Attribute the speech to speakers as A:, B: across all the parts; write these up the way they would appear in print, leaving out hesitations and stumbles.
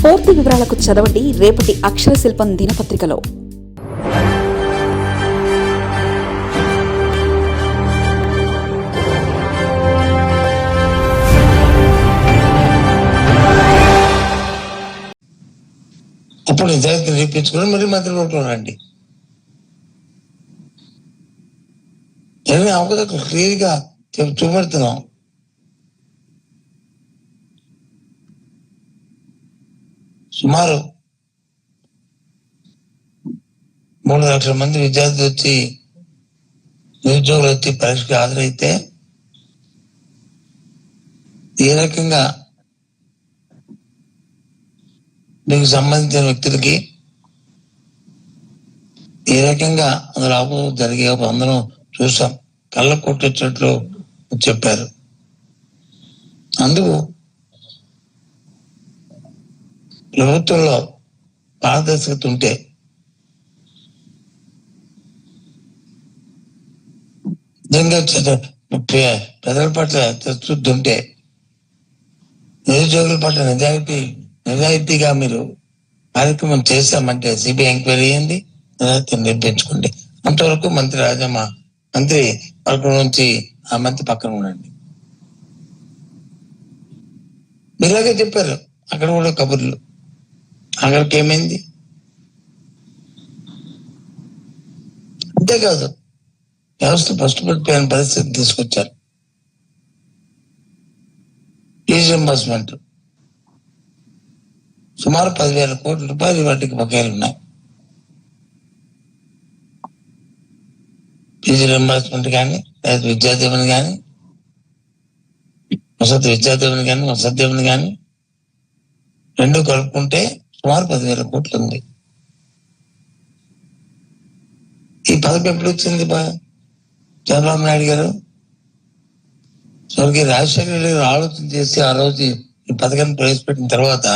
A: పూర్తి వివరాలకు చదవండి రేపటి అక్షర శిల్పం దినపత్రికలో.
B: అప్పుడు నిజాయితీ నిరూపించుకుని మరి మంత్రివర్గంలో రండి. అవకాశం క్లియర్ గా చూపెడుతున్నాం. సుమారు 3 లక్షల మంది విద్యార్థులు వచ్చి నిరుద్యోగులు వచ్చి పరీక్షకి హాజరైతే ఏ రకంగా మీకు సంబంధించిన వ్యక్తులకి ఏ రకంగా అందులో ఆపదలు జరిగే అందరం చూసాం. కళ్ళ కొట్టొచ్చినట్లు చెప్పారు. అందుకు ప్రభుత్వంలో పారదర్శకత ఉంటే నిజంగా ప్రజల పట్ల చిత్తశుద్ధి ఉంటే నిరుద్యోగుల పట్ల నిజాయితీగా మీరు కార్యక్రమం చేశామంటే సిబిఐ ఎంక్వైరీ అయ్యింది, నిజాయితీని నిర్పించుకోండి. అంతవరకు మంత్రి వర్గం నుంచి ఆ మంత్రి పక్కన ఉండండి. ఇలాగే చెప్పారు. అక్కడ కూడా కబుర్లు. అక్కడికి ఏమైంది? అంతేకాదు, వ్యవస్థ ఫస్ట్ పడిపోయిన పరిస్థితి తీసుకొచ్చారు. ఫీజు రింబర్స్మెంట్ సుమారు 10,000 కోట్ల రూపాయలు వాటికి బకాయిలు ఉన్నాయి. ఫీజు రింబర్స్మెంట్ కానీ, లేదా విద్యాదీవెన కానీ, విద్యాదీవెన కానీ, వసతిదీవెన కానీ రెండు కలుపుకుంటే సుమారు 10,000 కోట్లు ఉంది. ఈ పథకం ఎప్పుడు వచ్చింది? చంద్రబాబు నాయుడు గారు స్వర్గీయ రాజశేఖర రెడ్డి గారు ఆలోచన చేసి ఆ రోజు ఈ పథకాన్ని ప్రవేశపెట్టిన తర్వాత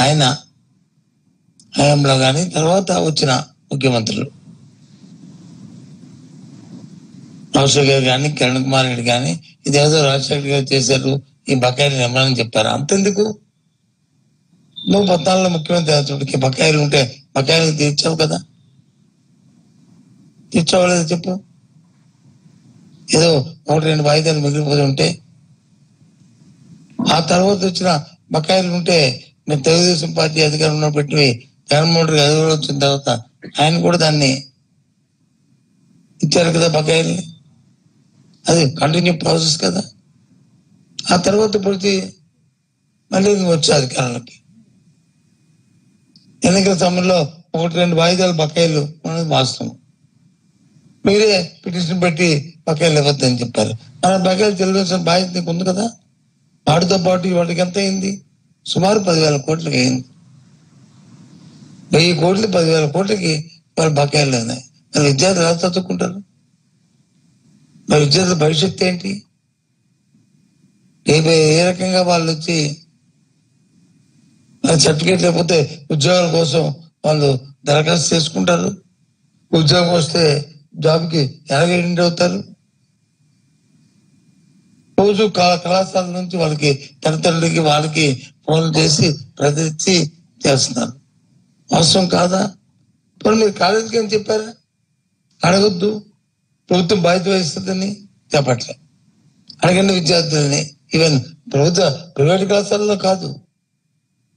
B: ఆయన హయాంలో కానీ తర్వాత వచ్చిన ముఖ్యమంత్రులు రాజశేఖర్ గారు కానీ, కిరణ్ కుమార్ రెడ్డి కానీ ఇదేదో రాజశేఖర్ గారు చేశారు, ఈ బకాయిలు నిమ్మని చెప్పారు. అంతెందుకు? నువ్వు 14లో ముఖ్యమంత్రి అతడికి బకాయిలు ఉంటే బకాయిలు తీర్చావు కదా, తీర్చవలేదు చెప్పు. ఏదో 1-2 వాయిదాలు మిగిలిపోయి ఉంటే ఆ తర్వాత వచ్చిన బకాయిలు ఉంటే నేను తెలుగుదేశం పార్టీ అధికారంలో పెట్టి జగన్మోహన్ రెడ్డి అధికారంలో వచ్చిన తర్వాత ఆయన కూడా దాన్ని ఇచ్చారు కదా బకాయిల్ని. అది కంటిన్యూ ప్రాసెస్ కదా. ఆ తర్వాత ప్రతి మళ్ళీ వచ్చే అధికారులకి ఎన్నికల సమయంలో 1-2 వాయిదాలు బకాయిలు అనేది వాస్తవం. మీరే పిటిషన్ పెట్టి బకాయిలు ఇవ్వద్దని చెప్పారు. మన బకాయిలు చెల్లించిన బాధ్యత నీకు ఉంది కదా. వాటితో పాటు వాటికి ఎంత అయింది? సుమారు 10,000 కోట్లకి అయింది. 1000 కోట్లు 10,000 కోట్లకి వాళ్ళ బకాయిలు ఉన్నాయి. మరి విద్యార్థులు ఎలా చదువుకుంటారు? మరి విద్యార్థుల భవిష్యత్తు ఏంటి? ఏ రకంగా వాళ్ళు వచ్చి సర్టిఫికేట్ లేకపోతే ఉద్యోగాల కోసం వాళ్ళు దరఖాస్తు చేసుకుంటారు? ఉద్యోగం వస్తే జాబ్కి ఎలాగ అవుతారు? రోజు కళాశాల నుంచి వాళ్ళకి తల్లిదండ్రులకి వాళ్ళకి ఫోన్లు చేసి ప్రతిచ్చి చేస్తున్నారు. అవసరం కాదా? ఇప్పుడు మీరు కాలేజీకి ఏం చెప్పారా? అడగొద్దు, ప్రభుత్వం బాధ్యత వహిస్తుందని చెప్పట్లే. అడగండి విద్యార్థులని. ఈవెన్ ప్రైవేట్ కళాశాలలో కాదు,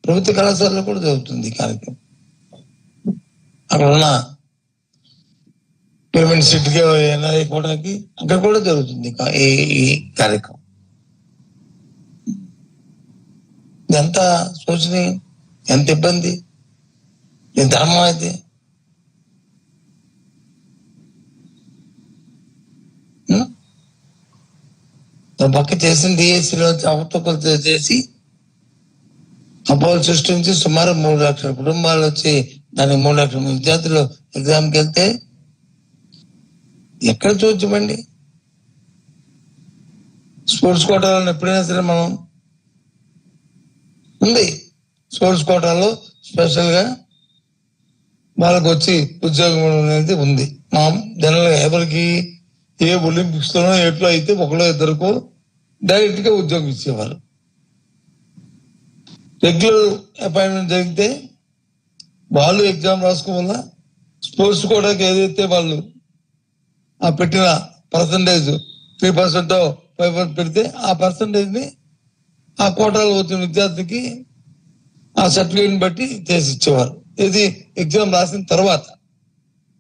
B: ప్రభుత్వ కళాశాలలో కూడా జరుగుతుంది కార్యక్రమం. అక్కడ ఉన్న పేమెంట్ సిట్గా ఇవ్వడానికి అక్కడ కూడా జరుగుతుంది ఈ కార్యక్రమం. ఎంత శోచనీయం, ఎంత ఇబ్బంది, ఎంత ధర్మం అయితే. పక్క చేసిన డిఎస్సిలో అవతకులు చేసి అపోహలు సృష్టించి సుమారు 3 లక్షల కుటుంబాలు వచ్చి దానికి 3 లక్షల విద్యార్థులు ఎగ్జామ్కి వెళ్తే ఎక్కడ చూద్దామండి? స్పోర్ట్స్ కోటాలో ఎప్పుడైనా సరే మనం ఉంది. స్పోర్ట్స్ కోటాలో స్పెషల్ గా వాళ్ళకి వచ్చి ఉద్యోగం అనేది ఉంది. మా జనరల్ గా ఎవరికి ఏ ఒలింపిక్స్ లోనో ఎట్లా అయితే 1-2 డైరెక్ట్ గా ఉద్యోగం ఇచ్చేవారు. రెగ్యులర్ అపాయింట్మెంట్ జరిగితే వాళ్ళు ఎగ్జామ్ రాసుకోవాలా, స్పోర్ట్స్ కూడా ఏదైతే వాళ్ళు ఆ పెట్టిన పర్సంటేజ్ 3% 5% పెడితే ఆ పర్సంటేజ్ ని ఆ కోటాలో వచ్చిన విద్యార్థికి ఆ సర్టిఫికేట్ బట్టి చేసి ఇచ్చేవారు. ఇది ఎగ్జామ్ రాసిన తర్వాత.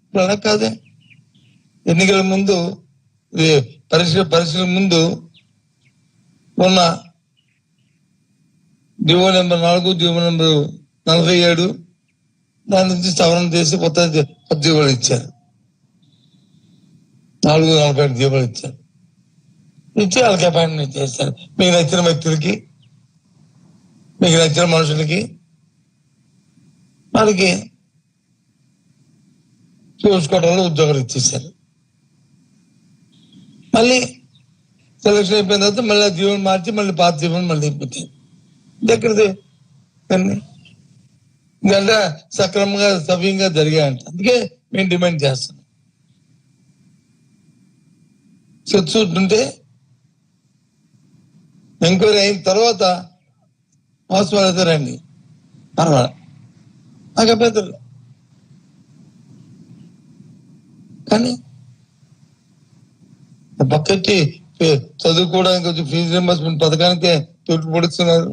B: ఇప్పుడు అలా కాదే, ఎన్నికల ముందు పరీక్షల ముందు మొన్న డివో నెంబర్ 4, డివో నెంబర్ 47 దాని నుంచి సవరణ చేసి కొత్త జీవోలు ఇచ్చారు. 447 జీవోలు ఇచ్చారు. ఇచ్చి వాళ్ళకి అపాయింట్మెంట్ చేస్తారు. మీకు నచ్చిన వ్యక్తులకి, మీకు నచ్చిన మనుషులకి వాళ్ళకి చూసుకోవడంలో ఉద్యోగాలు ఇచ్చేసారు. మళ్ళీ సెలక్షన్ అయిపోయిన తర్వాత మళ్ళీ జీవనం మార్చి మళ్ళీ పాత జీవనం మళ్ళీ ఇప్పించారు. దగ్గరది ఇదంతా సక్రమంగా సవ్యంగా జరిగాయంట. అందుకే మేము డిమాండ్ చేస్తున్నాం. ఉంటే ఎంక్వైరీ అయిన తర్వాత వాస్తవాలు అయితే రండి, పర్వాలేదు, నాకు అభ్యంతరం. కానీ పక్కకి చదువుకోవడానికి వచ్చి ఫీజు రింబర్స్మెంట్ పథకానికే తోటి పొడుస్తున్నారు.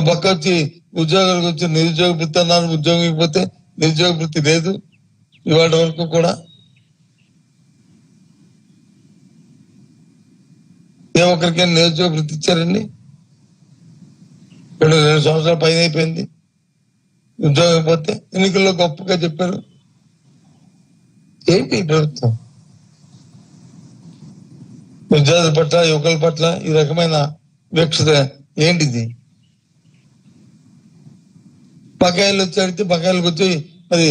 B: పక్క వచ్చి ఉద్యోగాలకు వచ్చి నిరుద్యోగ వృత్తి అన్నారు. ఉద్యోగం ఇకపోతే నిరుద్యోగ వృత్తి లేదు ఇవాటి వరకు కూడా. ఏ ఒక్కరికైనా నిరుద్యోగ వృత్తి ఇచ్చారండి? 2 సంవత్సరాల పైన అయిపోయింది ఉద్యోగం ఇకపోతే. ఎన్నికల్లో గొప్పగా చెప్పారు. ఏంటి ప్రభుత్వం విద్యార్థుల పట్ల, యువకుల పట్ల ఈ రకమైన వివక్షత ఏంటిది? బకాయిలు వచ్చి అడిగితే బకాయిలకు వచ్చి మరి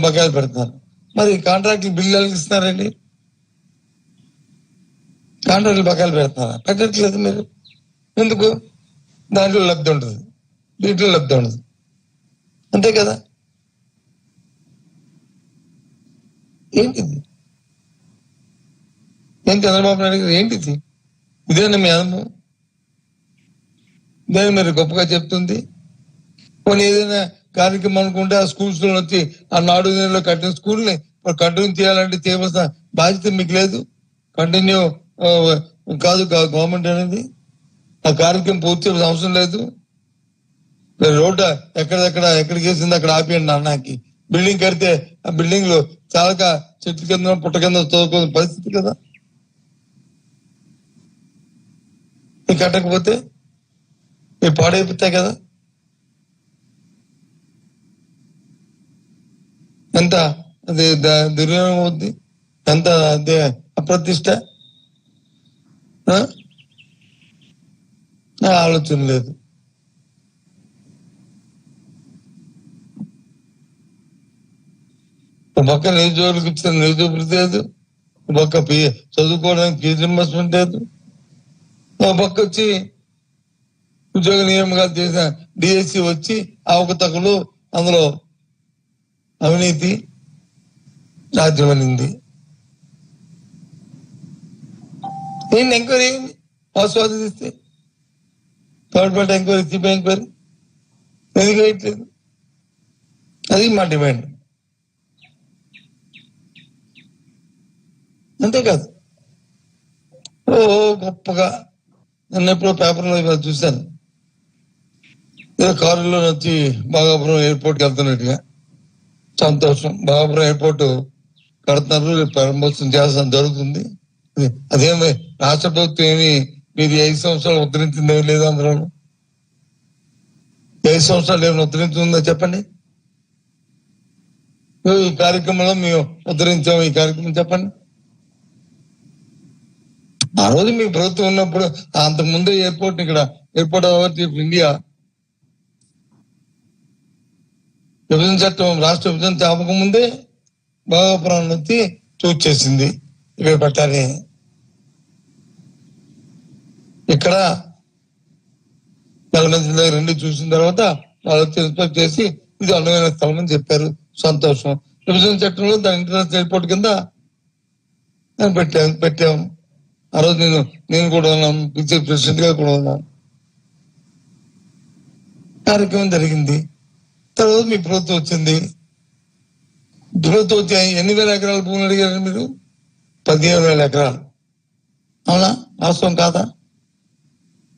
B: బకాయిలు పెడతారు. మరి కాంట్రాక్టులు బిల్లులు ఇస్తున్నారండి, కాంట్రాక్టులు బకాయిలు పెడతారా? పెట్టట్లేదు మీరు. ఎందుకు? దాంట్లో లబ్ధి ఉంటుంది, వీటిలో లబ్ధి ఉండదు, అంతే కదా. ఏంటిది? ఏం చంద్రబాబు నాయుడు గారు ఏంటిది? ఇదేనా మీ అనుభవం? ఇదేనా మీరు గొప్పగా చెప్తుంది? కొన్ని ఏదైనా కార్యక్రమం అనుకుంటే ఆ స్కూల్స్ లో వచ్చి ఆ నాడు నేలలో కట్టిన స్కూల్ని కంటిన్యూ చేయాలంటే చేయవలసిన బాధ్యత మీకు లేదు. కంటిన్యూ కాదు గవర్నమెంట్ అనేది. ఆ కార్యక్రమం పూర్తి చేయాల్సిన అవసరం లేదు. రోడ్డు ఎక్కడికి వేసింది అక్కడ ఆపేయండి అన్నాకి. బిల్డింగ్ కడితే ఆ బిల్డింగ్ లో చాలా చెట్ల కింద పుట్ట కింద చదువుకునే పరిస్థితి కదా. కట్టకపోతే ఇవి పాడైపోతాయి కదా. ఎంత అది దుర్వినియోగం అవుద్ది, ఎంత అదే అప్రతిష్ట. ఆలోచన లేదు. పక్క నిరుద్యోగులకు ఇచ్చిన నిరుద్యోగ వృత్తి లేదు, పక్క చదువుకోవడానికి ఫీజు రింబర్స్మెంట్ లేదు, పక్క వచ్చి ఉద్యోగ నియామకాలు చేసిన డిఎస్సి వచ్చి అవకతవకలు, అందులో అవినీతి సాధ్యమైంది. ఏంటి ఎంక్వైరీ అయింది? ఆస్వాదిస్తే third party enquiry, CBI enquiry ఎందుకు వేయట్లేదు? అది మా డిమాండ్. అంతేకాదు, గొప్పగా నన్ను ఎప్పుడో పేపర్లో చూశాను, ఏదో కారులో వచ్చి బాగాపురం ఎయిర్పోర్ట్కి వెళ్తున్నట్టుగా. సంతోషం, బాగాపురం ఎయిర్పోర్ట్ కడుతున్నారు, ప్రారంభోత్సవం చేస్తాం జరుగుతుంది. అదేమి రాష్ట్ర ప్రభుత్వం ఏమి మీరు 5 సంవత్సరాలు ఉద్ధరించింది ఏమి లేదు. అందులో 5 సంవత్సరాలు ఏమైనా ఉద్ధరించిందో చెప్పండి. ఈ కార్యక్రమంలో మేము ఉద్ధరించాము, ఈ కార్యక్రమం చెప్పండి. ఆ రోజు మీ ప్రభుత్వం ఉన్నప్పుడు అంతకుముందే ఎయిర్పోర్ట్, ఇక్కడ ఎయిర్పోర్ట్ అథారిటీ ఆఫ్ ఇండియా విభజన చట్టం, రాష్ట్ర విభజన తేవక ముందే బాగాపురం నుంచి చూస్ చేసింది ఇక్కడ పెట్టాలి. ఇక్కడ ఎలమెంట్స్ దగ్గర 2 చూసిన తర్వాత వాళ్ళు ఇన్స్పెక్ట్ చేసి ఇది అనువైన స్థలం అని చెప్పారు. సంతోషం. విభజన చట్టంలో దాని ఇంటర్నేషనల్ ఎయిర్పోర్ట్ కింద పెట్టాము. ఆ రోజు నేను కూడా ఉన్నాను, పిక్చర్ ప్రెసిడెంట్ గా కూడా ఉన్నాను. కార్యక్రమం జరిగింది. తర్వాత మీ ప్రభుత్వం వచ్చింది. ప్రభుత్వం వచ్చి ఎన్ని వేల ఎకరాల భూములు అడిగారు మీరు? 15,000 ఎకరాలు. అవునా? వాస్తవం కాదా?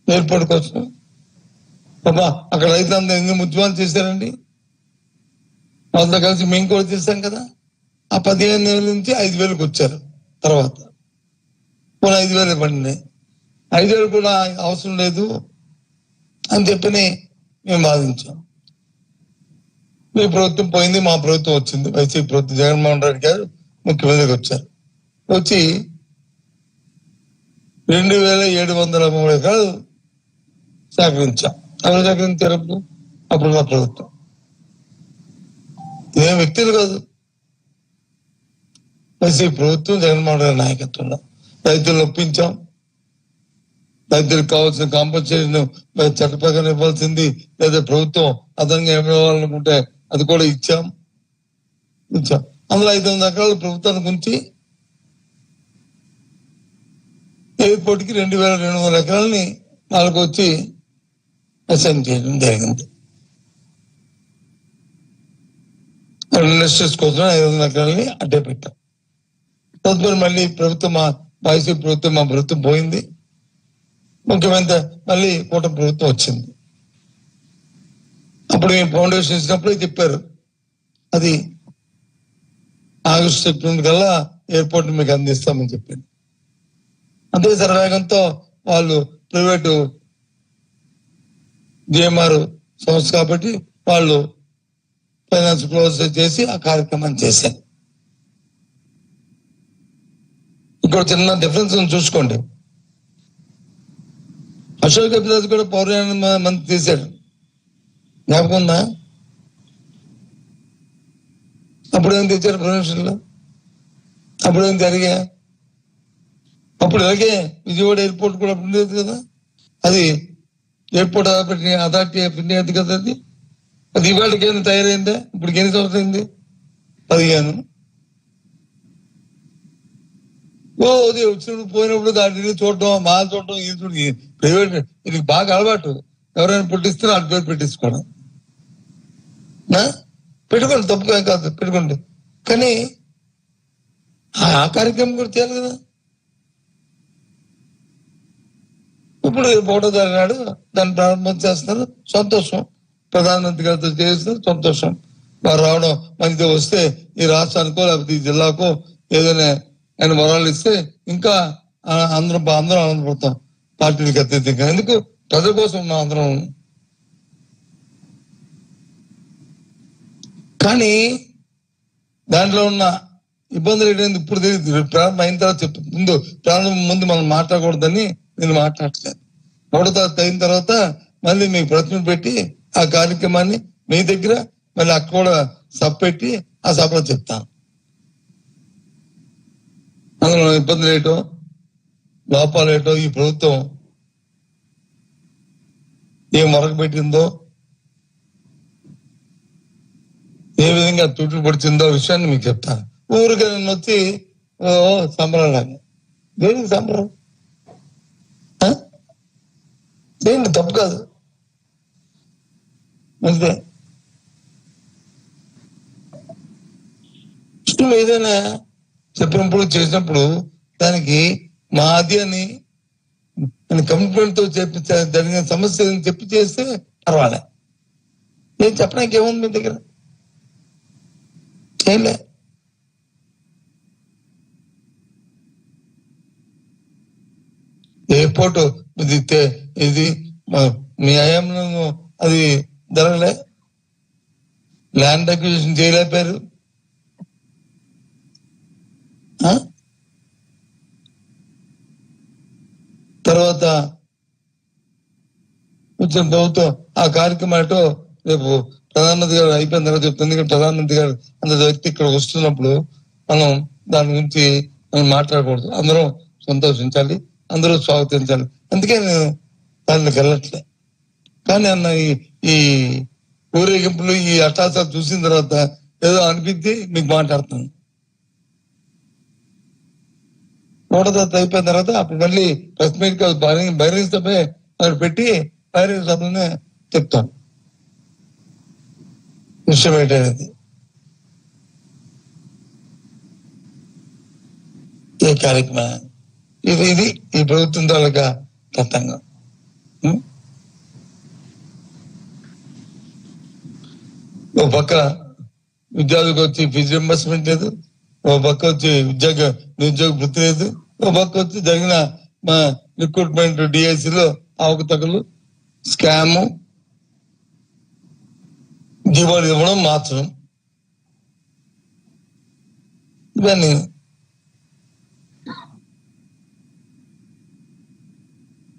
B: ఎయిర్పోర్ట్ కోసం బాబా అక్కడ రైతులందరూ ఎన్ని ఉద్యమాలు చేశారండి. వాళ్ళతో కలిసి మేము కూడా చేశాం కదా. ఆ 15,000 నుంచి 5,000కి వచ్చారు. తర్వాత పోనీ 5,000 ఇవ్వండి, 5,000 కూడా అవసరం లేదు అని చెప్పని మేము వాదించాం. మీ ప్రభుత్వం పోయింది, మా ప్రభుత్వం వచ్చింది. వైసీపీ ప్రభుత్వం జగన్మోహన్ రెడ్డి గారు ముఖ్యమంత్రికి వచ్చారు. వచ్చి 2,703 ఎకరాలు సేకరించాం. ఎవరు సేకరించారు అప్పుడు మా ప్రభుత్వం. ఇదేం వ్యక్తులు కాదు, వైసీపీ ప్రభుత్వం జగన్మోహన్ రెడ్డి నాయకత్వంలో రైతులను ఒప్పించాం. రైతులకు కావాల్సిన కాంపన్సేషన్ చట్ట ప్రకారం ఇవ్వాల్సింది, లేదా ప్రభుత్వం అదనంగా ఏమి ఇవ్వాలనుకుంటే అది కూడా ఇచ్చాం. అందులో 500 ఎకరాలు ప్రభుత్వానికి ఉంచి ఎయిర్పోర్ట్ కి 2,200 ఎకరాలని వాళ్ళకు వచ్చి అసైన్ చేయడం జరిగింది. ఇండస్ట్రీస్ కోసం 500 ఎకరాలని అడ్డే పెట్టాం. తదుపరి మళ్ళీ ప్రభుత్వం వైసీపీ ప్రభుత్వం మా ప్రభుత్వం పోయింది. ముఖ్యమంత్రి మళ్ళీ కూటమి ప్రభుత్వం వచ్చింది. అప్పుడు మేము ఫౌండేషన్ ఇచ్చినప్పుడు చెప్పారు అది ఆగస్టు 8 కల్లా ఎయిర్పోర్ట్ మీకు అందిస్తామని చెప్పింది. అంతే సర్వేగంతో వాళ్ళు ప్రైవేటు జిఎంఆర్ సంస్థ కాబట్టి వాళ్ళు ఫైనాన్స్ క్లోజ్ చేసి ఆ కార్యక్రమాన్ని చేశారు. ఇక్కడ చిన్న డిఫరెన్స్ చూసుకోండి. అశోక్ గజపతి కూడా పౌరాణిక మంత్రి తీశాడు, జ్ఞాపకం ఉందా? అప్పుడు ఏం తెచ్చారు ప్రొఫెషన్లో? అప్పుడు ఏం జరిగా? అప్పుడు అలాగే విజయవాడ ఎయిర్పోర్ట్ కూడా అప్పుడు ఉండేది కదా. అది ఎయిర్పోర్ట్ అథారిటీ ఆఫ్ ఇండియా అది కదా. అది ఇవాళకి ఏమైనా తయారైందా? ఇప్పుడు ఎన్ని సంవత్సరం అయింది? 15. అది వచ్చినప్పుడు పోయినప్పుడు దాన్ని చూడటం, మాల్ చూడటం, ఇది చూడ ప్రైవేట్ ఇది బాగా అలవాటు. ఎవరైనా పుట్టిస్తే వాళ్ళ పేరు పెట్టించుకోవడం. పెట్టుకోండి, తప్పుగా కాదు, పెట్టుకోండి. కానీ ఆ కార్యక్రమం కూడా చేయాలి కదా. ఇప్పుడు 1వ తారీఖు నాడు దాన్ని ప్రారంభం చేస్తున్నారు, సంతోషం. ప్రధానమంత్రి గారితో చేస్తున్నారు, సంతోషం. వారు రావడం మంచిగా వస్తే ఈ రాష్ట్రానికో లేకపోతే ఈ జిల్లాకో ఏదైనా ఆయన వరాలు ఇస్తే ఇంకా అందరం ఆనందపడతాం. పార్టీలకు అత్యధికంగా ఎందుకు ప్రజల కోసం ఉన్నాం అందరం. కానీ దాంట్లో ఉన్న ఇబ్బందులు ఏంటంటే ఇప్పుడు తెలియదు. ప్రారంభం అయిన తర్వాత చెప్పు, ప్రారంభం ముందు మనం మాట్లాడకూడదని నేను మాట్లాడలేదు. 1వ తారీఖు అయిన తర్వాత మళ్ళీ మీకు ప్రశ్న పెట్టి ఆ కార్యక్రమాన్ని మీ దగ్గర మళ్ళీ అక్కడ కూడా సభ పెట్టి ఆ సభలో చెప్తాను. అందులో ఇబ్బందులు ఏటో లోపాలు ఏటో ఈ ప్రభుత్వం ఏం వరకు పెట్టిందో ఏ విధంగా తుట్లు పడుతుందో విషయాన్ని మీకు చెప్తాను. ఊరికి నన్ను వచ్చి సంబరాలని దేనికి సంబరం? దేనికి తప్పు కాదు, మంచిదే. ఇష్టం ఏదైనా చెప్పినప్పుడు చేసినప్పుడు దానికి మాది అని కమిట్మెంట్ తో చెప్పి జరిగిన సమస్య చెప్పి చేస్తే పర్వాలే. ఏం చెప్పడానికి ఏముంది మీ దగ్గర? ఏంలే. ఎయిర్పోర్ట్ ఇది మీ హయాంలో అది జరగలే, ల్యాండ్ అక్విజిషన్ చేయలేపారు. తర్వాత వచ్చిన ప్రభుత్వం ఆ కార్యక్రమం రేపు ప్రధానమంత్రి గారు అయిపోయిన తర్వాత చెప్తుంది. ఎందుకంటే ప్రధానమంత్రి గారు అంత వ్యక్తి ఇక్కడ వస్తున్నప్పుడు మనం దాని గురించి మనం మాట్లాడకూడదు. అందరం సంతోషించాలి, అందరూ స్వాగతించాలి. అందుకే నేను దానికి వెళ్ళట్లే. కానీ అన్న ఈ ఊరేగింపులు ఈ అట్టాసాలు చూసిన తర్వాత ఏదో అనిపించి మీకు మాట్లాడుతున్నాను. 1వ తారీఖు అయిపోయిన తర్వాత అప్పుడు మళ్ళీ ప్రెస్ మీట్ బహిరంగ సభ అక్కడ పెట్టి బహిరంగ సభలోనే చెప్తాను. విషయం ఏంటనేది ఈ కార్యక్రమం ఇది ఈ ప్రభుత్వం తాలూకా తత్వంగా. ఓ పక్క విద్యార్థులకు వచ్చి ఫీజు రింబర్స్మెంట్ లేదు, ఓ పక్క వచ్చి నిరుద్యోగ వృత్తి లేదు, ఓ పక్క వచ్చి జరిగిన రిక్రూట్మెంట్ డిఎస్సిలో అవకతవకలు, స్కాము, జీవోలు ఇవ్వడం, మార్చడం, ఇవన్నీ.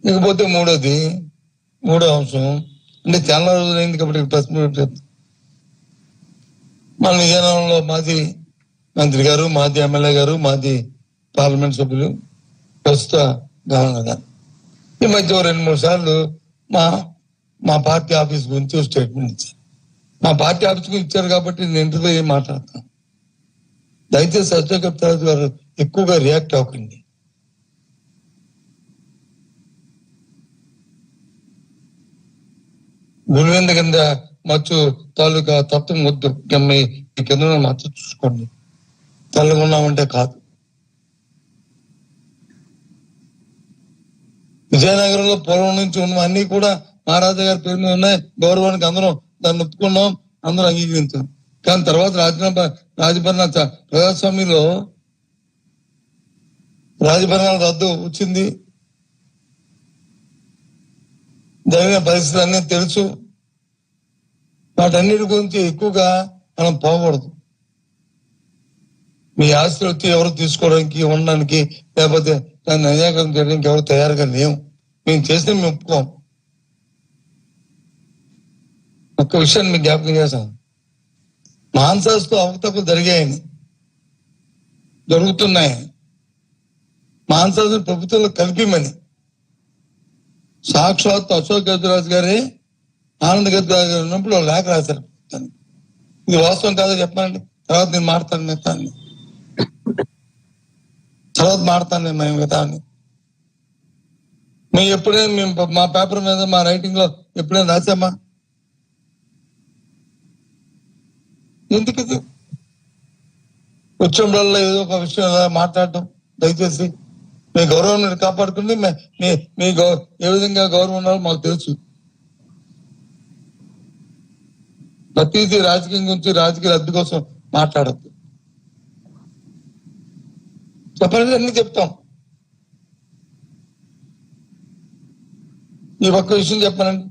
B: ఇకపోతే మూడో అంశం అంటే చాలా రోజులు అయింది కాబట్టి ప్రెస్ మీట్ మన విజయనగరంలో మాజీ మంత్రి గారు, మాజీ ఎమ్మెల్యే గారు, మాజీ పార్లమెంట్ సభ్యులు, ప్రస్తుత గవర్నర్ గారు ఈ మధ్య 2-3 సార్లు మా పార్టీ ఆఫీస్ గురించి స్టేట్మెంట్ ఇచ్చారు. మా పార్టీ ఆఫీస్ గురించి ఇచ్చారు కాబట్టి నేను ఇంటర్వ్యూ ఏం మాట్లాడతాను. దయచేసి అశోక్ గారు ఎక్కువగా రియాక్ట్ అవ్వకండి. గురువింద కింద మచ్చు తాలూకా తత్వం వద్దు, మీ కింద మచ్చు చూసుకోండి. తల్లుకున్నామంటే కాదు. విజయనగరంలో పూర్వం నుంచి ఉన్న అన్ని కూడా మహారాజా గారి పేరు మీద ఉన్నాయి. గౌరవానికి అందరం దాన్ని ఒప్పుకున్నాం, అందరూ అంగీకరించాం. కానీ తర్వాత రాజభరణ ప్రజాస్వామ్యంలో రాజభరణాల రద్దు వచ్చింది. జరిగిన పరిస్థితులు అన్నీ తెలుసు. వాటన్నిటి గురించి ఎక్కువగా మనం పోకూడదు. మీ ఆస్తులు వచ్చి ఎవరు తీసుకోవడానికి, ఉండడానికి, లేకపోతే దాన్ని అన్యాయం చేయడానికి ఎవరు తయారుగా లేవు. మేము చేసిన మేము ఒప్పుకోం. ఒక్క విషయాన్ని మీకు జ్ఞాపకం చేశాను. మాన్సాస్తో అవకతవకలు జరిగాయని, జరుగుతున్నాయని, మాన్సాస్ ప్రభుత్వంలో కలిపిమని సాక్షాత్ అశోక్ గజరాజు గారే ఆనంద్ గజరాజు గారు ఉన్నప్పుడు లేఖ రాశారు. ఇది వాస్తవం కాదో చెప్పాలండి, తర్వాత నేను మాడతాను మిగతాన్ని, తర్వాత మాడతాను నేను మిగతాన్ని. మేము ఎప్పుడైనా మా పేపర్ మీద మా రైటింగ్ లో ఎప్పుడైనా రాసామా? ఎందుకు ఇది వచ్చినప్పుడల్లా ఏదో ఒక విషయం మాట్లాడటం? దయచేసి మీ గౌరవాన్ని కాపాడుకుంటే మీ ఏ విధంగా గౌరవం ఉన్నారో మాకు తెలుసు. ప్రతిదీ రాజకీయం గురించి, రాజకీయ లబ్ధి కోసం మాట్లాడద్దు. చెప్పండి, అన్ని చెప్తాం. ఈ ఒక్క విషయం చెప్పానండి,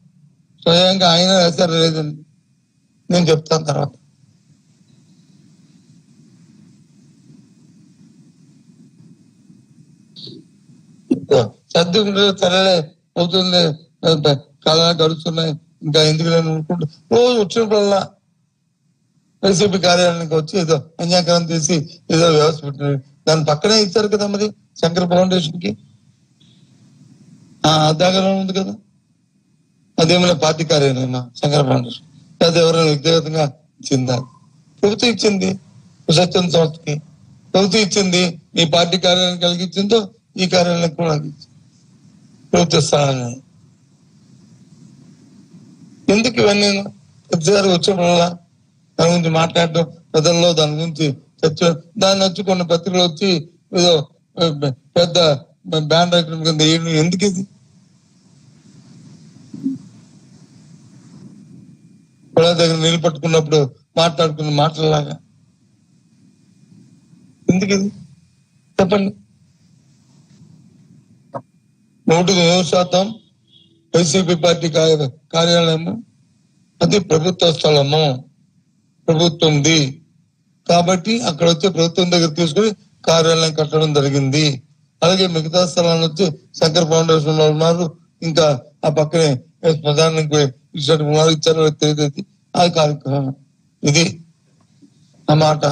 B: స్వయంగా ఆయన రాశారు లేదండి, నేను చెప్తాను తర్వాత. సర్దుకుంటే సరే అవుతుంది, కాలాలు గడుస్తున్నాయి, ఇంకా ఎందుకు నేను అనుకుంటూ రోజు వచ్చినప్పుడల్లా వైసీపీ కార్యాలయానికి వచ్చి ఏదో అన్యాకరం తీసి ఏదో వ్యవస్థ పెట్టినారు. దాని పక్కనే ఇచ్చారు కదా మరి శంకర్ ఫౌండేషన్ కి, అదాగరం ఉంది కదా, అదేమైనా పార్టీ కార్యాలయమా శంకర్ ఫౌండేషన్? అది ఎవరైనా వ్యక్తిగతంగా ఇచ్చిందా? ప్రభుత్వం ఇచ్చింది. సత్యం సంస్థకి ప్రభుత్వం ఇచ్చింది. మీ పార్టీ కార్యాలయం కలిగించిందో ఈ కార్యాలయం కూడా ప్రభుత్వ స్థానాన్ని. ఎందుకు ఇవన్నీ ప్రతిసారి వచ్చినప్పుడల్లా దాని గురించి మాట్లాడటం, ప్రజల్లో దాని గురించి చర్చ, దాన్ని వచ్చి కొన్ని పత్రికలు వచ్చి ఏదో పెద్ద బ్యాండ్ ఐటమ్ కింద ఎందుకు ఇది? పొలాల దగ్గర నీళ్ళు పట్టుకున్నప్పుడు మాట్లాడుకున్న మాటలలాగా ఎందుకు ఇది? చెప్పండి. 100% వైసీపీ పార్టీ కార్యాలయము అది ప్రభుత్వ స్థలము, ప్రభుత్వంది కాబట్టి అక్కడ వచ్చి ప్రభుత్వం దగ్గర తీసుకుని కార్యాలయం కట్టడం జరిగింది. అలాగే మిగతా స్థలాన్ని వచ్చి శంకర్ ఫౌండేషన్ లో ఉన్నారు, ఇంకా ఆ పక్కనే ప్రధానికి ఇచ్చారు తెలియదు. ఆ కార్యక్రమం ఇది అన్నమాట.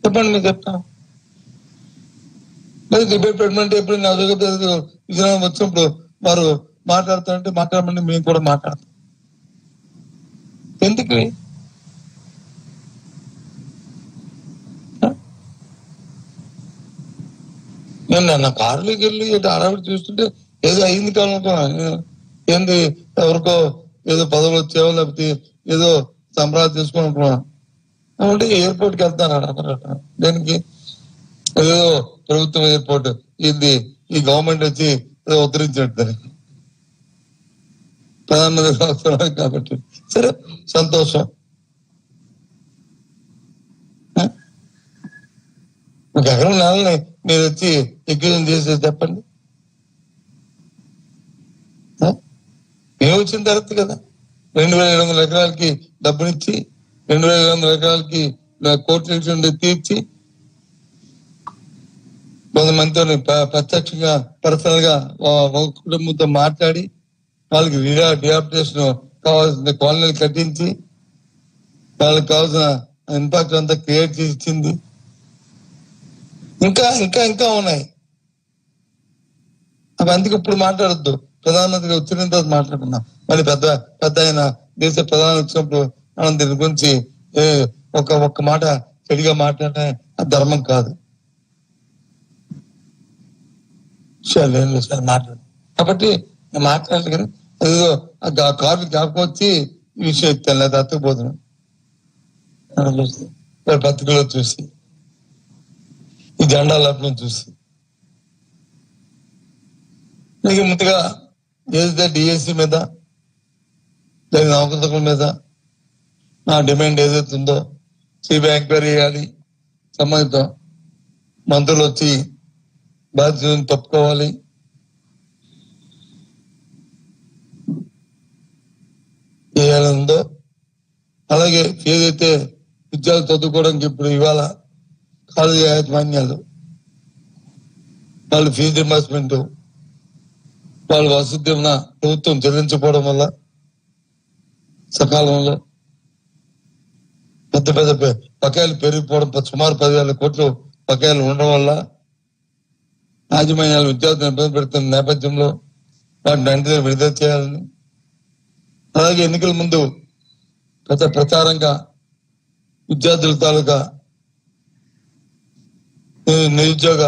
B: చెప్పండి, మీరు చెప్తాను. డిబేట్ పెట్టమంటే ఎప్పుడు నా విజయనగరం వచ్చినప్పుడు వారు మాట్లాడుతారంటే మాట్లాడమంటే మేము కూడా మాట్లాడతాం. ఎందుకు? నేను నా కారులోకి వెళ్ళి అడవిడి చూస్తుంటే ఏదో అయింది కాలం, ఏంది ఎవరికో ఏదో పదవులు వచ్చేవో లేకపోతే ఏదో సంబరాలు తీసుకున్నాం అంటే ఎయిర్పోర్ట్కి వెళ్తాను అన్నమాట. దేనికి? ఏదో ప్రభుత్వం ఎయిర్పోర్ట్ ఇది ఈ గవర్నమెంట్ వచ్చి ఏదో ఉద్ధరించినట్టు దానికి ప్రధానమంత్రి వస్తున్నాడు కాబట్టి సరే సంతోషం. ఒక ఎకరం నేలని మీరు వచ్చి ఎగ్జిబిషన్ చేసేది చెప్పండి. మేము వచ్చిన తర్వాత కదా 2,700 ఎకరాలకి డబ్బునిచ్చి 2,700 ఎకరాలకి కోర్టు తీర్చి కొంతమందితో ప్రత్యక్షంగా పర్సనల్ గా కుటుంబంతో మాట్లాడి వాళ్ళకి రిహాబిలిటేషన్ కావాల్సిన కాలనీలు కట్టించి వాళ్ళకి కావాల్సిన ఇన్ఫ్రాస్ట్రక్చర్ అంతా క్రియేట్ చేసి ఇచ్చింది. ఇంకా ఇంకా ఇంకా ఉన్నాయి. అవి అందుకు ఇప్పుడు మాట్లాడద్దు, ప్రధానమంత్రి వచ్చిన తర్వాత మాట్లాడుకున్నాం. మళ్ళీ పెద్ద ఆయన దేశ ప్రధాని వచ్చినప్పుడు మనం దీని గురించి ఒక్క మాట చెడిగా మాట్లాడే ధర్మం కాదు. సార్ మాట్లాడు కాబట్టి మాట్లాడాలి కానీ ఏదో కారు జ్ఞాపకం వచ్చి ఈ విషయం ఎత్తాను లేదా అతుకుపోతున్నాను పత్రికలో చూసి ఈ జెండా లగ్నం చూసి నీకు ముందుగా ఏదైతే డిఎస్సి మీద దాని అవకతవకల మీద నా డిమాండ్ ఏదైతే ఉందో సిబిఐ ఎంక్వైరీ చేయాలి, సంబంధిత మంత్రులు వచ్చి బాధ్యతను తప్పుకోవాలి, చేయాలందో అలాగే ఏదైతే విద్యార్థులు చదువుకోవడానికి ఇప్పుడు ఇవాళ కాలేజీ యాజమాన్యాలు వాళ్ళు ఫీజు రింబర్స్మెంట్ వాళ్ళు వసతి ఉన్న ప్రభుత్వం చెల్లించకపోవడం వల్ల సకాలంలో పెద్ద బకాయిలు పెరిగిపోవడం సుమారు 10,000 కోట్లు బకాయిలు ఉండడం వల్ల యాజమాన్యాలు విద్యార్థులను ఇబ్బంది పెడుతున్న నేపథ్యంలో వాటిని వెంటనే విడుదల చేయాలని, అలాగే ఎన్నికల ముందు ప్రచారంగా విద్యార్థుల తాలూకా నిరుద్యోగ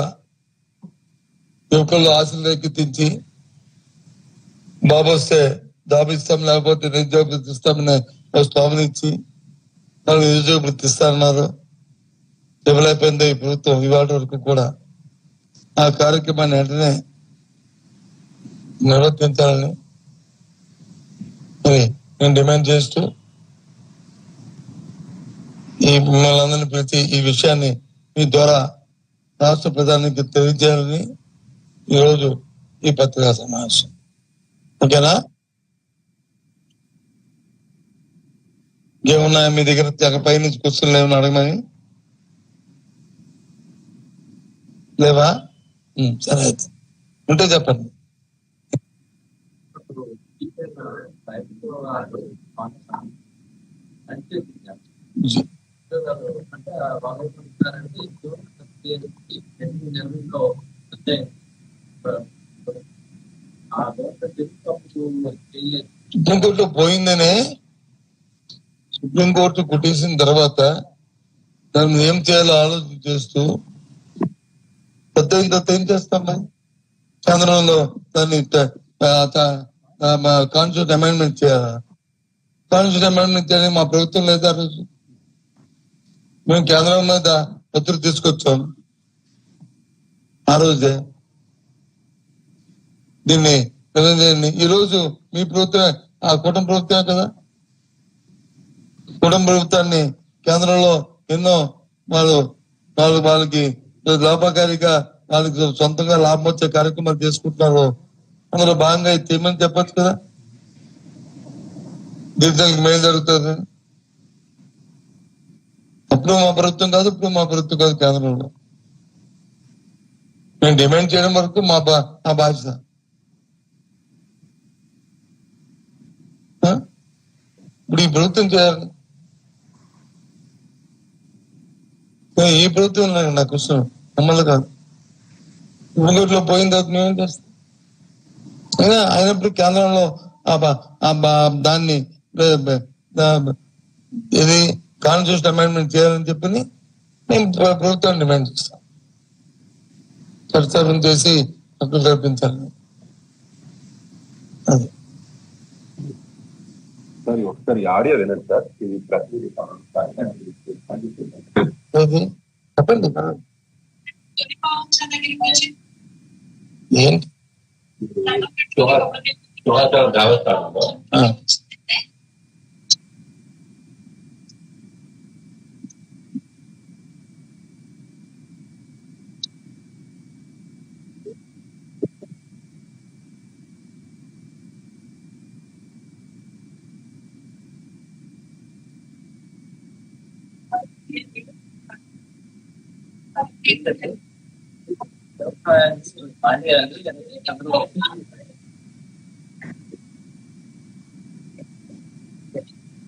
B: యువకుల్లో ఆశలు రేకెత్తించి బాబు వస్తే జాబ్ ఇస్తాం లేకపోతే నిరుద్యోగ వృత్తి ఇస్తామని స్వామిని ఇచ్చి వాళ్ళు నిరుద్యోగ వృత్తి ఇస్తారన్నారు. విఫలైపోయింది ఈ ప్రభుత్వం ఇవాళ వరకు కూడా. ఆ కార్యక్రమాన్ని వెంటనే నిర్వర్తించాలని మరి నేను డిమాండ్ చేస్తూ ఈ మిమ్మల్ని అందరినీ పిలిచి ఈ విషయాన్ని మీ ద్వారా రాష్ట్ర ప్రధానికి తెలియజేయాలని ఈరోజు ఈ పత్రికా సమావేశం. ఓకేనా? ఏమున్నాయా మీ దగ్గర పైనుంచి క్వశ్చన్లు ఏమన్నా అడగమని లేవా? సరే అయితే ఉంటే చెప్పండి. సుప్రీంకోర్టు పోయిందనే సుప్రీంకోర్టు కొట్టేసిన తర్వాత దాన్ని ఏం చేయాలో ఆలోచన చేస్తూ పెద్ద ఏం చేస్తాం మనం కేంద్రంలో దాన్ని కాన్స్టిట్యూషన్ అమెండ్మెంట్ చేయాలా? కాన్స్టిట్యూషన్ అమెండ్మెంట్ చేయాలి మా ప్రభుత్వం లేదా? ఆ రోజు మేము కేంద్రం మీద ఒత్తిడి తీసుకొచ్చాం. ఆ రోజే దీన్ని ఈ రోజు మీ ప్రభుత్వమే, ఆ కుటుంబ ప్రభుత్వమే కదా. కుటుంబ ప్రభుత్వాన్ని కేంద్రంలో ఎన్నో వాళ్ళకి లాభకారిగా వాళ్ళకి సొంతంగా లాభం వచ్చే కార్యక్రమాలు చేసుకుంటున్నారు. అందులో భాగంగా తీయమని చెప్పచ్చు కదా. గిరిజనులకు మేలు జరుగుతుంది. అప్పుడు మా ప్రభుత్వం కాదు, ఇప్పుడు మా ప్రభుత్వం కాదు కేంద్రంలో. మేము డిమాండ్ చేయడం వరకు మా బాధ్యత. ఇప్పుడు ఈ ప్రభుత్వం చేయాలి. ఈ ప్రభుత్వం నాకు ఇష్టం, మమ్మల్ని కాదు. ఇంకోటిలో పోయిన తర్వాత మేమేం చేస్తాం? అయినప్పుడు కేంద్రంలో దాన్ని ఇది కాన్స్టిట్యూషన్ అమెండ్మెంట్ చేయాలని చెప్పి మేము ప్రభుత్వాన్ని డిమాండ్ చేస్తాం. ప్రచారం చేసి హక్కులు కల్పించాలని. అది
C: సార్ ఒకసారి ఆడియో వినండి సార్. ఇది ప్రతినిధి
B: చెప్పండి. ఏంటి
C: దేవస్థానంలో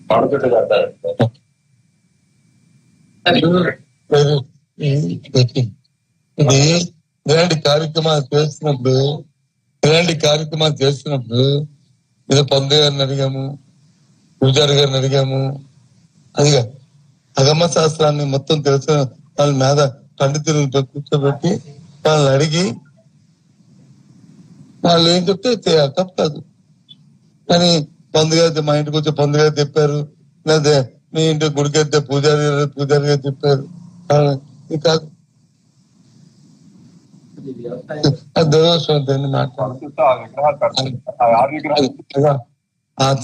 C: పాడుతుంటే కడతారు.
B: ఇది ఇలాంటి కార్యక్రమాలు చేస్తున్నప్పుడు ఏదో పండు గారిని అడిగాము, పూజారి గారిని అడిగాము. అదిగా అగమ్మ శాస్త్రాన్ని మొత్తం తెలిసిన వాళ్ళ మీద పండితులను కూర్చోబెట్టి వాళ్ళని అడిగి వాళ్ళు ఏం చెప్తే తప్పు కాదు. కానీ పండుగ మా ఇంటికి వచ్చి పండుగ చెప్పారు, లేదా మీ ఇంటి గుడికి వెళ్తే పూజారి గారు చెప్పారు, ఇది కాదు. దురదృష్టం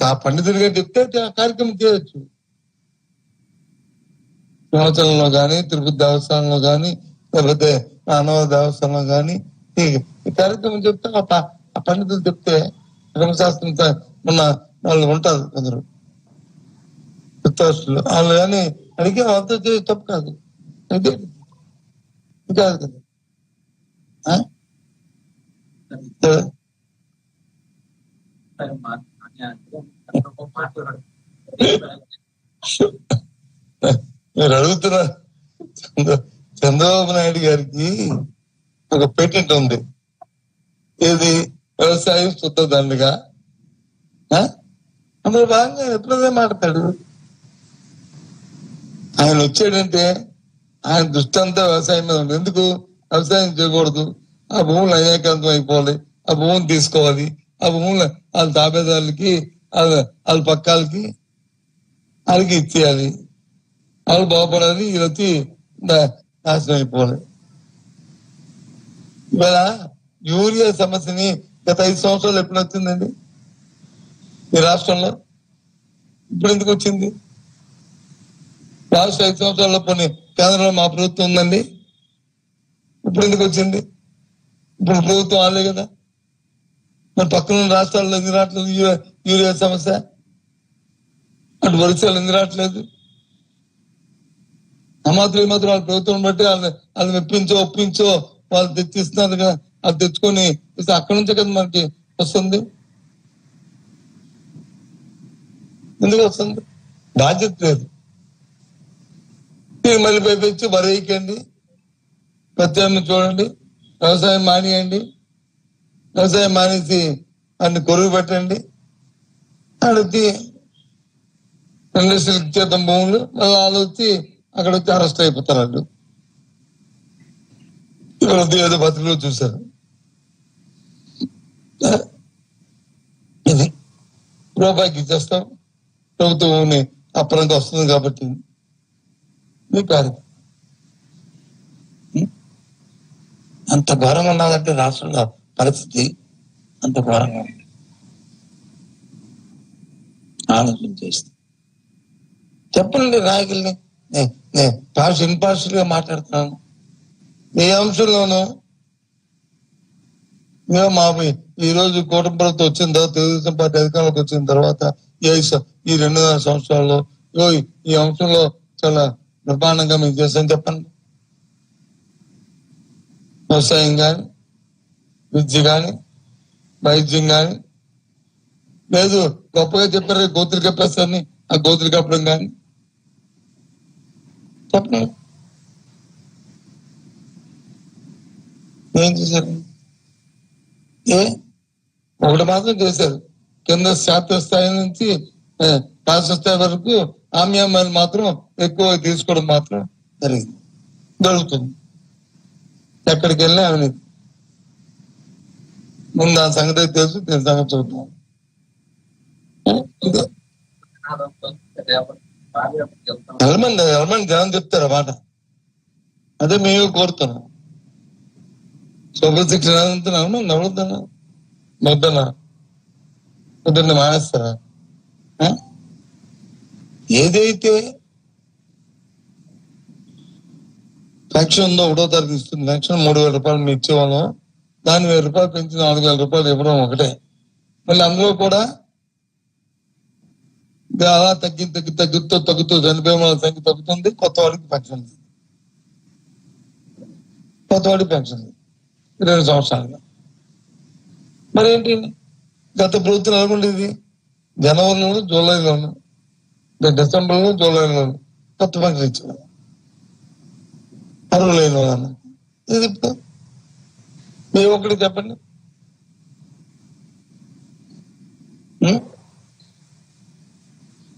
B: ఆ పండితుడి గారు చెప్తే ఆ కార్యక్రమం చేయొచ్చు. సింహాచలంలో గాని, తిరుపతి దేవస్థానంలో గాని, లేకపోతే అన్నవ దేవస్థానంలో గాని ఈ కార్యక్రమం చెప్తే ఆ పండితులు చెప్తే ధర్మశాస్త్రం ఉన్న వాళ్ళు ఉంటారు కొందరు చిత్తాస్తులు, వాళ్ళు కానీ అడిగి వాళ్ళతో తప్పు కాదు. అయితే కాదు కదా. మీరు అడుగుతున్న చంద్రబాబు నాయుడు గారికి ఒక పేటెంట్ ఉంది. ఏది? వ్యవసాయం శుద్ధ దండగా. అందులో భాగంగా ఎప్పుడైనా మాట్లాడతాడు. ఆయన వచ్చాడంటే ఆయన దృష్టి అంతా వ్యవసాయం మీద ఉంది. ఎందుకు వ్యవసాయం చేయకూడదు? ఆ భూములు అన్యాయకాంతం అయిపోవాలి, ఆ భూమిని తీసుకోవాలి, ఆ భూములు వాళ్ళ తాబేదారులకి వాళ్ళ పక్కాలకి వాళ్ళకి ఇచ్చేయాలి, వాళ్ళు బాగుపడాలి, వీళ్ళు వచ్చి నాశనం అయిపోవాలి. ఇవాళ యూరియా సమస్యని గత 5 సంవత్సరాలు ఎప్పుడు వచ్చిందండి ఈ రాష్ట్రంలో? ఇప్పుడు ఎందుకు వచ్చింది? లాస్ట్ 5 సంవత్సరాల్లో కొన్ని కేంద్రంలో మా ప్రభుత్వం ఉందండి, ఇప్పుడు ఎందుకు వచ్చింది? ఇప్పుడు ప్రభుత్వం ఆలే కదా. మరి పక్కన రాష్ట్రాల్లో ఎందుకు రావట్లేదు యూరియా సమస్య? అటు వరుసలు ఎందుకు రావట్లేదు? ఆ మాత్రం ఈ మాత్రం వాళ్ళ ప్రభుత్వం బట్టి వాళ్ళని మెప్పించో ఒప్పించో వాళ్ళు తెచ్చిస్తున్నారు కదా. అది తెచ్చుకొని అక్కడి నుంచే కదా మనకి వస్తుంది. ఎందుకు వస్తుంది? బాధ్యత లేదు. మళ్ళీ పైపెచ్చి వరేయకండి, ప్రత్యామ్నాయం చూడండి, వ్యవసాయం మానేయండి, వ్యవసాయం మానేసి అన్ని కొరువు పెట్టండి, అడిగి ఇండస్ట్రీకి ఇచ్చేద్దాం భూములు, వాళ్ళు వచ్చి అక్కడ వచ్చి అరెస్ట్ అయిపోతారు. వాళ్ళు ఇక్కడ ఏదో బతుకులో చూశారు. ఇది రూపాయికి ఇచ్చేస్తాం, ప్రభుత్వం అప్పటికి వస్తుంది కాబట్టి మీ కార్యక్రమం అంత ఘోరంగా ఉన్నదంటే రాష్ట్రంలో పరిస్థితి అంత ఘోరంగా ఉంది. ఆలోచన చేస్తే చెప్పండి నాయకుల్ని. ఇంపార్షియల్ గా మాట్లాడుతున్నాను. ఏ అంశంలోనూ మేము ఈ రోజు కూటమి ప్రభుత్వం వచ్చిన తర్వాత, తెలుగుదేశం పార్టీ అధికారంలోకి వచ్చిన తర్వాత ఈ 2.5 సంవత్సరాల్లో ఈ అంశంలో చాలా నిర్మాణంగా మేము చేస్తాం. చెప్పండి. వ్యవసాయం కానీ, విద్య కానీ, వైద్యం కానీ, లేదు గొప్పగా చెప్పారు గోతులు కప్పేస్తారని, ఆ గోతులు కప్పడం కానీ చెప్పండి. ఏం చేశారు? ఒకటి మాత్రం చేశారు. కింద శాస్త్ర స్థాయి నుంచి రాష్ట్ర స్థాయి వరకు ఆమ్యామాలు మాత్రం ఎక్కువ తీసుకోవడం మాత్రం జరుగుతుంది. ఎక్కడికి వెళ్ళినా అవినీతి. ముందు ఆ సంగతి తెలుసు, దీని సంగతి చూద్దాం. వెళ్ళమని జనం చెప్తారు ఆ మాట. అదే మేము కోరుతున్నాం. సూపర్ శిక్షణ వెళ్ళమని నవ్వుతున్నా పొద్దున్న మానేస్తారా? ఏదైతే పెన్షన్ ఉందో 1వ తారీఖు ఇస్తుంది పెన్షన్ 3,000 రూపాయలు మేము ఇచ్చేవాళ్ళం, దాన్ని 1,000 రూపాయలు పెంచి 4,000 రూపాయలు ఇవ్వడం ఒకటే. మళ్ళీ అందులో కూడా అలా తగ్గుతూ చనిపోయే వాళ్ళ సంఖ్య తగ్గుతుంది, కొత్త వాడికి పెన్షన్ 2 సంవత్సరాలుగా. మరి ఏంటి గత ప్రభుత్వం అనుకుంటేది జనవరిలోను జూలైలోను డిసెంబర్లో జూలైలోను కొత్త పెన్షన్ ఇచ్చేవాళ్ళం, అర్హులు లేని వాళ్ళని. ఇది ఇప్పుడు మీరు ఒకటి చెప్పండి.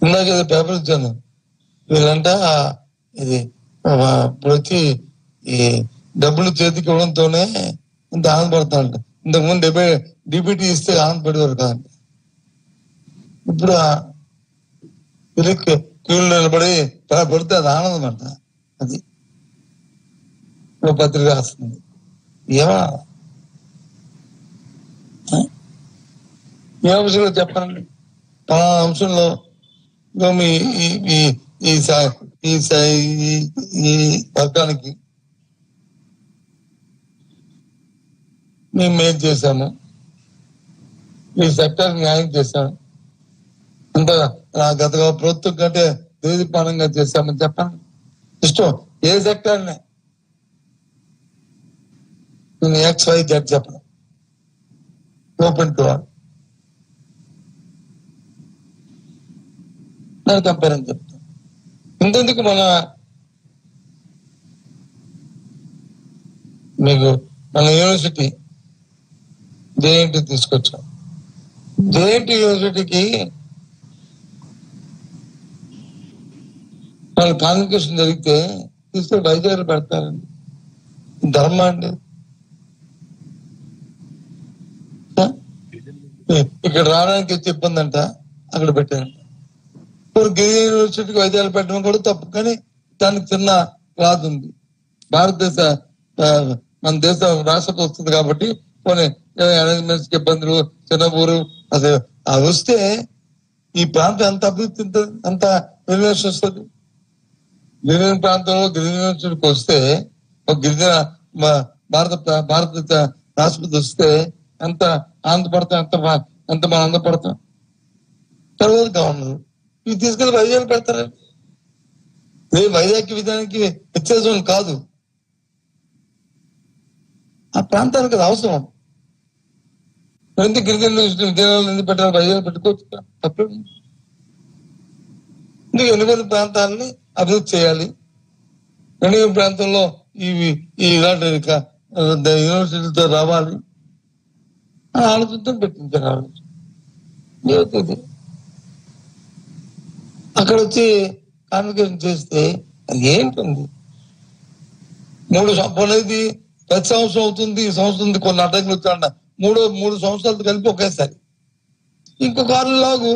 B: ఇందాక పేపర్ ఇచ్చాను, వీళ్ళంట ఇది ఇప్పుడు వచ్చి ఈ డబ్బులు చేతికి ఇవ్వడంతోనే ఇంత ఆనందపడతానంట. ఇంతకుముందు డిబిటీ ఇస్తే ఆనందపడేవారు కాదంట. ఇప్పుడు క్యూలు నిలబడి పడితే అది ఆనందం అంట. అది పత్రిక రాస్తుంది. ఏమా ఏ అంశంలో చెప్పండి, ఆ అంశంలో ఈ వర్గానికి మేము మేలు చేశాము, ఈ సెక్టర్ న్యాయం చేశాము, అంత గత ప్రభుత్వం కంటే దేదీపానంగా చేశామని చెప్పండి. ఇష్టం ఏ సెక్టర్నే నేను XYZ చెప్పను, ఓపెన్ టు ఆల్ నాకు కంపేరని చెప్తాను. ఇంతెందుకు మన యూనివర్సిటీ JNT తీసుకొచ్చాం. JNT యూనివర్సిటీకి వాళ్ళ కాన్వకేషన్ జరిగితే తీసుకొని వైద్యాలు పెడతారండి. ధర్మ అండి. ఇక్కడ రావడానికి వచ్చి ఇబ్బంది అంట, అక్కడ పెట్టారంట. గిరిజన యూనివర్సిటీకి వైద్యాలు పెట్టడం కూడా తప్పు, కానీ దానికి చిన్న క్లాజ్ ఉంది. మన దేశ రాష్ట్రం వస్తుంది కాబట్టి కొన్ని అరేంజ్మెంట్స్ కి ఇబ్బందులు, చిన్న ఊరు అసలు అది వస్తే ఈ ప్రాంతం ఎంత అభివృద్ధి అంత యూనివర్సిటీ వస్తుంది. గిరిజన ప్రాంతంలో గిరిజన యూనివర్సిటీకి వస్తే ఒక గిరిజన భారత రాష్ట్రపతి వస్తే ఎంత ఆనందపడతాం, ఎంత మనం ఆనందపడతాం. తర్వాత గవర్నర్ ఇవి తీసుకెళ్లి వైజాగ్ పెడతారండి. వైజాగ్ విధానానికి వ్యత్యాసం కాదు, ఆ ప్రాంతానికి అది అవసరం. ఎందుకు గిరిజన విజయనగరం ఎందుకు పెట్టాలి, వైజాగ్ పెట్టుకోవచ్చు, తప్పేది. ఎందుకు వెనుకబడిన ప్రాంతాలని అభివృద్ధి చేయాలి, వెనుకబడిన ప్రాంతంలో ఇలాంటి యూనివర్సిటీతో రావాలి అని ఆలోచనతో పెట్టించారు. ఆలోచన అక్కడ వచ్చి కాన్వకేషన్ చేస్తే అది ఏంటుంది? 3 ప్రతి సంవత్సరం అవుతుంది, ఈ సంవత్సరం కొన్ని అడ్డంకులు వచ్చాడ 3 సంవత్సరాలతో కలిపి ఒకేసారి. ఇంకొక 6 లాగు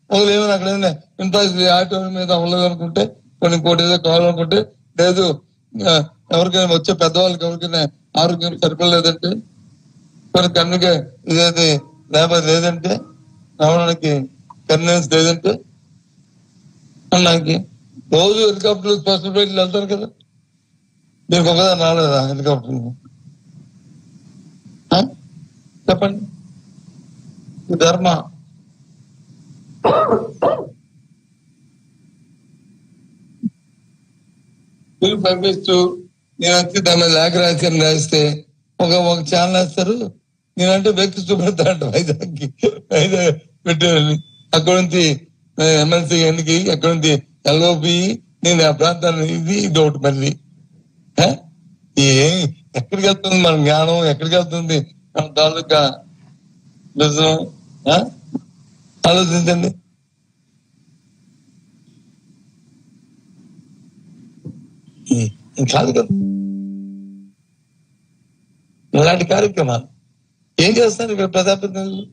B: ఒకరు ఏమైనా అక్కడ ఏమైనా ఇంట్రెస్ట్ ఆటోమేటిక్ మీద అవ్వలేదు అనుకుంటే, కొన్ని ఇంకోటి ఏదో కావాలనుకుంటే, లేదు ఎవరికైనా వచ్చే పెద్దవాళ్ళకి ఎవరికైనా ఆరోగ్యం సరిపడలేదంటే, కొన్ని కన్నుగా ఇదేది లేదంటే, రావడానికి కన్వీనియన్స్ లేదంటే అన్నాకి రోజు హెలికాప్టర్ స్పెషల్ ఫ్లైట్లు వెళ్తారు కదా. మీకు ఒకదా రాలేదా హెలికాప్టర్? చెప్పండి. ధర్మ బిల్లు పంపిస్తూ నేను వచ్చి దాని లేఖ రాస్తే ఒక ఛానల్ వేస్తారు, నేనంటే వ్యక్తి చూపెడతాడు వైజాగ్ పెట్టేవాళ్ళని. అక్కడ నుంచి ఎమ్మెల్సీ ఎన్నిక, అక్కడ నుంచి LOP, నేను ఆ ప్రాంతాన్ని ఇది ఒకటి. మళ్ళీ ఎక్కడికి వెళ్తుంది మన జ్ఞానం, ఎక్కడికి వెళ్తుంది మన తాలూకా నిజం? ఆలోచించండి. కాదు కదా ఇలాంటి కార్యక్రమాలు ఏం చేస్తున్నారు ఇక్కడ ప్రజాప్రతినిధులు?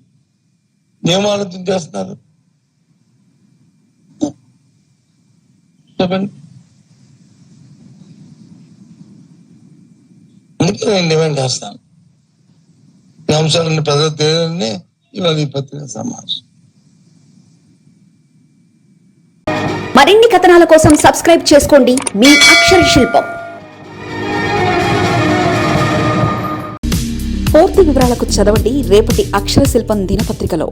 B: ఏం ఆలోచన చేస్తున్నారు? చెప్పండి. అందుకే నేను డిమాండ్ చేస్తాను. ఈ అంశాలన్నీ ప్రజలు తెలియాలని ఇవాళ ఈ పత్రిక సమావేశం.
A: మరిన్ని కథనాల కోసం సబ్స్క్రైబ్ చేసుకోండి మీ అక్షర శిల్పం. పూర్తి వివరాలకు చదవండి రేపటి అక్షర శిల్పం దినపత్రికలో.